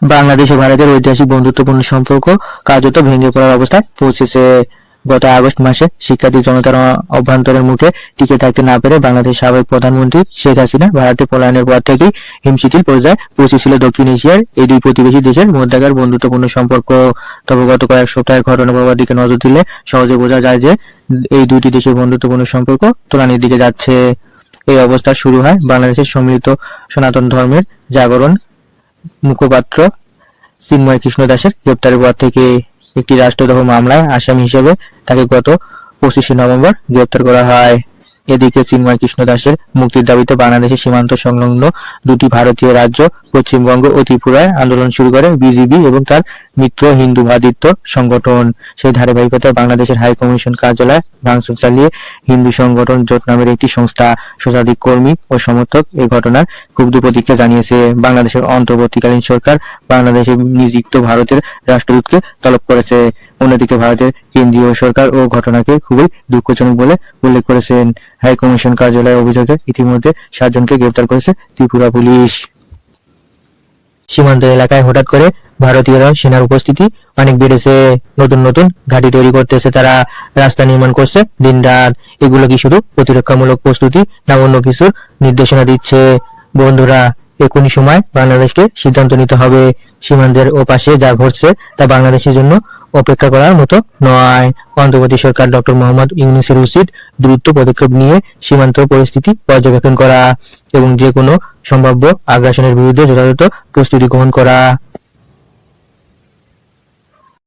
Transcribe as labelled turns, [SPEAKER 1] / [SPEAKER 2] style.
[SPEAKER 1] বাংলাদেশ ও ভারতের ঐতিহাসিক বন্ধুত্বপূর্ণ সম্পর্ক কার্যত ভেঙে পড়ার অবস্থায় পৌঁছেছে। গত আগস্ট মাসে শিক্ষার্থী জনতার অভ্যন্তরের মুখে টিকে থাকতে না পেরে বাংলাদেশের সাবেক প্রধানমন্ত্রী শেখ হাসিনা ভারতে পলায়নের পর থেকেই হিমশিথিল পর্যায়ে পৌঁছেছিল দক্ষিণ এশিয়ার এই দুই প্রতিবেশী দেশের মধ্যকার বন্ধুত্বপূর্ণ সম্পর্ক। তবে গত কয়েক সপ্তাহের ঘটনা প্রবাহের দিকে নজর দিলে সহজে বোঝা যায় যে এই দুইটি দেশের বন্ধুত্বপূর্ণ সম্পর্ক তলানির দিকে যাচ্ছে। এই অবস্থা শুরু হয় বাংলাদেশের সম্মিলিত সনাতন ধর্মের জাগরণ মুখপাত্র চিন্ময় কৃষ্ণ দাসের গ্রেপ্তারের পর থেকে। একটি রাষ্ট্রদ্রোহ মামলায় আসামি হিসেবে তাকে গত 25শে নভেম্বর গ্রেপ্তার করা হয়। এদিকে চিন্ময় কৃষ্ণ দাসের মুক্তির দাবিতে বাংলাদেশের সীমান্ত সংলগ্ন দুটি ভারতীয় রাজ্য পশ্চিমবঙ্গ ও ত্রিপুরায় আন্দোলন শুরু করে বিজিবি এবং তার মিত্র হিন্দুবাদিত্ব সংগঠন। সেই ধারাবাহিকতায় বাংলাদেশের হাই কমিশন কার্যালয় ভাঙচুর চালিয়ে হিন্দু সংগঠন জোট নামের একটি সংস্থা শতাধিক কর্মী ও সমর্থক এই ঘটনার ক্ষুব্ধ প্রতিক্রিয়া জানিয়েছে। বাংলাদেশের অন্তর্বর্তীকালীন সরকার বাংলাদেশে নিযুক্ত ভারতের রাষ্ট্রদূতকে তলব করেছে। অন্যদিকে ভারতের কেন্দ্রীয় সরকার ও ঘটনাকে খুবই দুঃখজনক বলে উল্লেখ করেছেন। হাই কমিশন কার্যালয়ের অভিযোগে ইতিমধ্যে 7 জনকে গ্রেপ্তার করেছে ত্রিপুরা পুলিশ। সীমান্ত এলাকায় হঠাৎ করে ভারতীয়রা সেনার উপস্থিতি অনেক বেড়েছে। নতুন নতুন ঘাঁটি তৈরি করতেছে, তারা রাস্তা নির্মাণ করছে দিনরাত। এগুলো কি শুধু প্রতিরক্ষামূলক প্রস্তুতি না অন্য কিছুর নির্দেশনা দিচ্ছে? বন্ধুরা, এখনই সময় বাংলাদেশকে সিদ্ধান্ত নিতে হবে। সীমান্তের ওপাশে যা ঘটছে তা বাংলাদেশের জন্য অপেক্ষা করার মতো নয়। অন্তর্বর্তী সরকার ডক্টর মোহাম্মদ ইউনূসের উচিত দ্রুত পদক্ষেপ নিয়ে সীমান্ত পরিস্থিতি পর্যবেক্ষণ করা এবং যে কোনো সম্ভাব্য আগ্রাসনের বিরুদ্ধে যথাযথ প্রস্তুতি গ্রহণ করা।